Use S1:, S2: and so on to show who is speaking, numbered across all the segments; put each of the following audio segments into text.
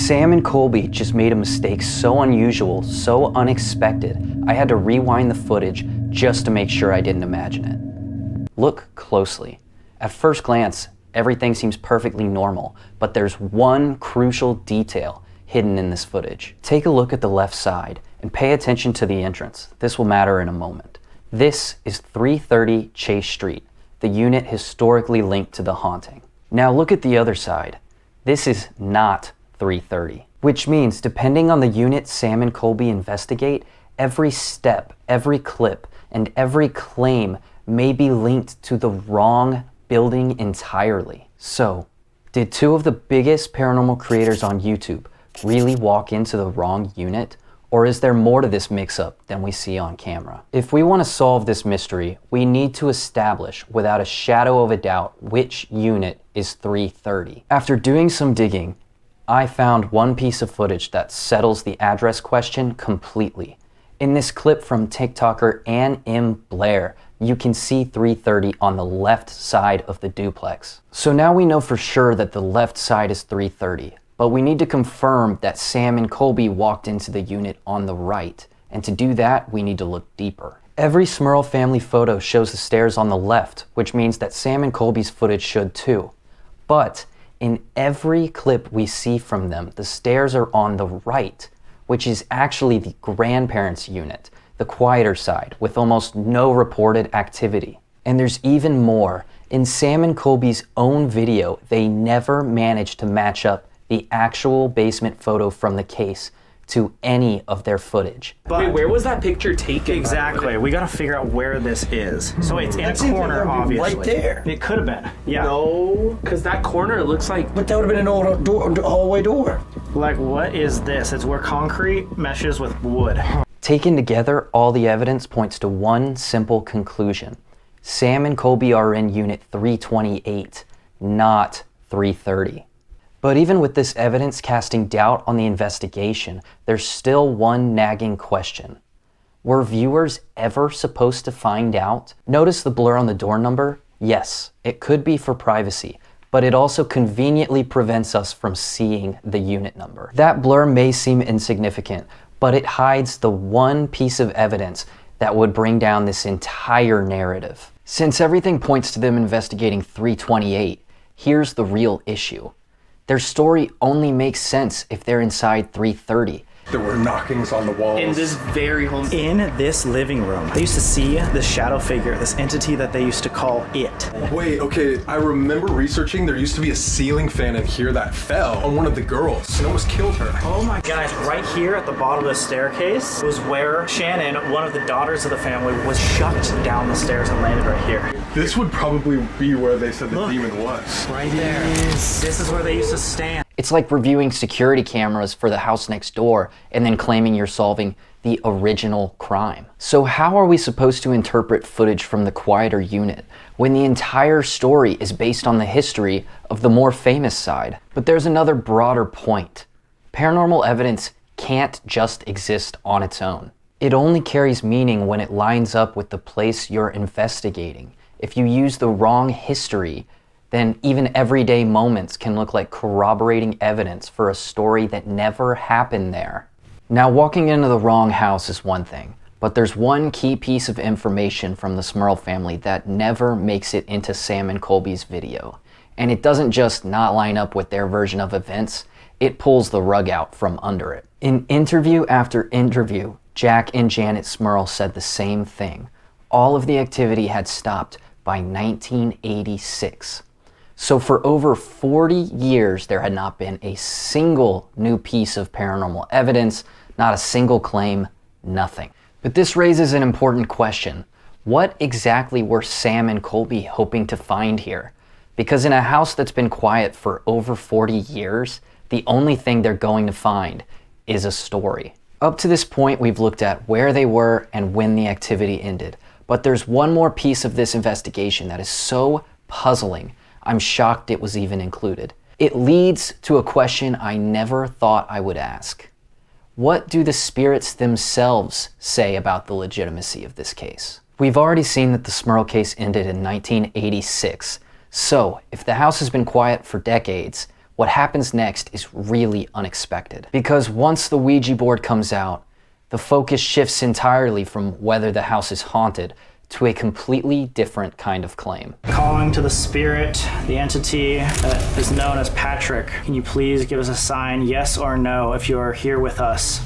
S1: Sam and Colby just made a mistake so unusual, so unexpected, I had to rewind the footage just to make sure I didn't imagine it. Look closely. At first glance, everything seems perfectly normal, but there's one crucial detail hidden in this footage. Take a look at the left side and pay attention to the entrance. This will matter in a moment. This is 330 Chase Street, the unit historically linked to the haunting. Now look at the other side. This is not 330, which means depending on the unit Sam and Colby investigate, every step, every clip, and every claim may be linked to the wrong building entirely. So, did two of the biggest paranormal creators on YouTube really walk into the wrong unit? Or is there more to this mix-up than we see on camera? If we want to solve this mystery, we need to establish without a shadow of a doubt which unit is 330. After doing some digging, I found one piece of footage that settles the address question completely. In this clip from TikToker Ann M. Blair, you can see 330 on the left side of the duplex. So now we know for sure that the left side is 330, but we need to confirm that Sam and Colby walked into the unit on the right, and to do that, we need to look deeper. Every Smurl family photo shows the stairs on the left, which means that Sam and Colby's footage should too. But in every clip we see from them, the stairs are on the right, which is actually the grandparents' unit, the quieter side, with almost no reported activity. And there's even more. In Sam and Colby's own video, they never managed to match up the actual basement photo from the case to any of their footage.
S2: But wait, where was that picture taken? Exactly. We gotta figure out where this is. So it's in a corner, obviously.
S3: Right there.
S2: It could have been. Yeah.
S3: No.
S2: Because that corner looks like...
S3: But that would have been an old hallway door.
S2: Like, what is this? It's where concrete meshes with wood.
S1: Taken together, all the evidence points to one simple conclusion. Sam and Colby are in unit 328, not 330. But even with this evidence casting doubt on the investigation, there's still one nagging question. Were viewers ever supposed to find out? Notice the blur on the door number? Yes, it could be for privacy, but it also conveniently prevents us from seeing the unit number. That blur may seem insignificant, but it hides the one piece of evidence that would bring down this entire narrative. Since everything points to them investigating 328, here's the real issue. Their story only makes sense if they're inside 330.
S4: There were knockings on the walls.
S2: In this very home. In this living room, they used to see this shadow figure, this entity that they used to call it.
S4: Wait, okay, I remember researching there used to be a ceiling fan in here that fell on one of the girls and almost killed her.
S2: Oh my guys, right here at the bottom of the staircase was where Shannon, one of the daughters of the family, was shucked down the stairs and landed right here.
S4: This would probably be where they said the demon was.
S2: Right there. This is where they used to stand.
S1: It's like reviewing security cameras for the house next door and then claiming you're solving the original crime. So how are we supposed to interpret footage from the quieter unit when the entire story is based on the history of the more famous side? But there's another broader point. Paranormal evidence can't just exist on its own. It only carries meaning when it lines up with the place you're investigating. If you use the wrong history, then even everyday moments can look like corroborating evidence for a story that never happened there. Now, walking into the wrong house is one thing, but there's one key piece of information from the Smurl family that never makes it into Sam and Colby's video. And it doesn't just not line up with their version of events, it pulls the rug out from under it. In interview after interview, Jack and Janet Smurl said the same thing. All of the activity had stopped by 1986. So for over 40 years, there had not been a single new piece of paranormal evidence, not a single claim, nothing. But this raises an important question. What exactly were Sam and Colby hoping to find here? Because in a house that's been quiet for over 40 years, the only thing they're going to find is a story. Up to this point, we've looked at where they were and when the activity ended. But there's one more piece of this investigation that is so puzzling, I'm shocked it was even included. It leads to a question I never thought I would ask. What do the spirits themselves say about the legitimacy of this case? We've already seen that the Smurl case ended in 1986. So, if the house has been quiet for decades, what happens next is really unexpected. Because once the Ouija board comes out, the focus shifts entirely from whether the house is haunted to a completely different kind of claim.
S2: Calling to the spirit, the entity that is known as Patrick. Can you please give us a sign, yes or no, if you are here with us?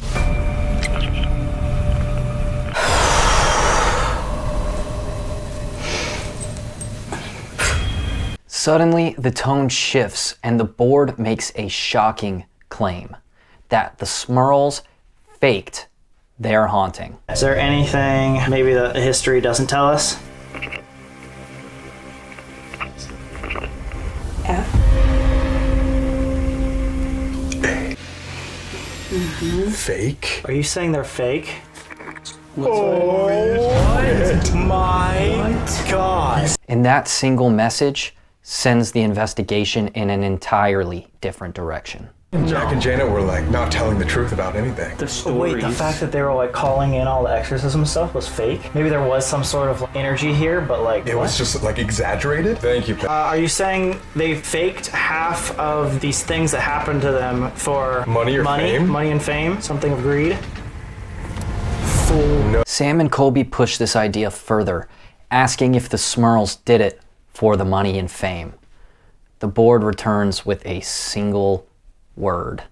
S1: Suddenly, the tone shifts and the board makes a shocking claim that the Smurls faked their haunting.
S2: Is there anything maybe the history doesn't tell us?
S3: F.
S4: Fake?
S2: Are you saying they're fake?
S3: What?
S2: My God.
S1: And that single message sends the investigation in an entirely different direction.
S4: Jack and Janet were like not telling the truth about anything.
S3: The stories.
S2: Wait, the fact that they were like calling in all the exorcism stuff was fake? Maybe there was some sort of energy here, but like
S4: It was just like exaggerated? Thank you.
S2: Are you saying they faked half of these things that happened to them for
S4: Money or fame?
S2: Money and fame? Something of greed?
S1: Sam and Colby push this idea further, asking if the Smurls did it for the money and fame. The board returns with a single word: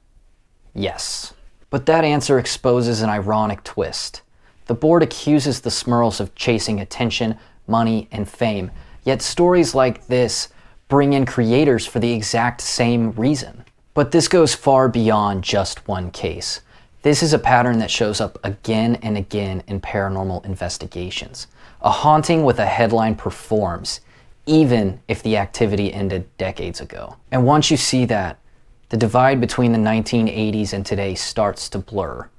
S1: yes. But that answer exposes an ironic twist. The board accuses the Smurls of chasing attention, money, and fame, yet stories like this bring in creators for the exact same reason. But this goes far beyond just one case. This is a pattern that shows up again and again in paranormal investigations. A haunting with a headline performs, even if the activity ended decades ago. And once you see that, the divide between the 1980s and today starts to blur.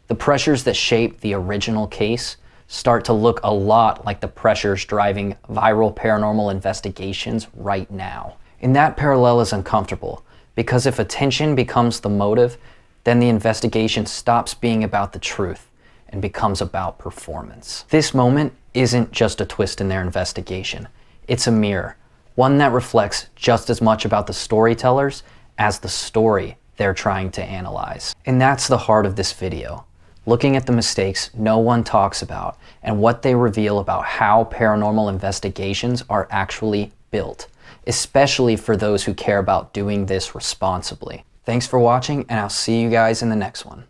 S1: The pressures that shaped the original case start to look a lot like the pressures driving viral paranormal investigations right now. And that parallel is uncomfortable, because if attention becomes the motive, then the investigation stops being about the truth and becomes about performance. This moment isn't just a twist in their investigation. It's a mirror, one that reflects just as much about the storytellers as the story they're trying to analyze. And that's the heart of this video, looking at the mistakes no one talks about and what they reveal about how paranormal investigations are actually built, especially for those who care about doing this responsibly. Thanks for watching, and I'll see you guys in the next one.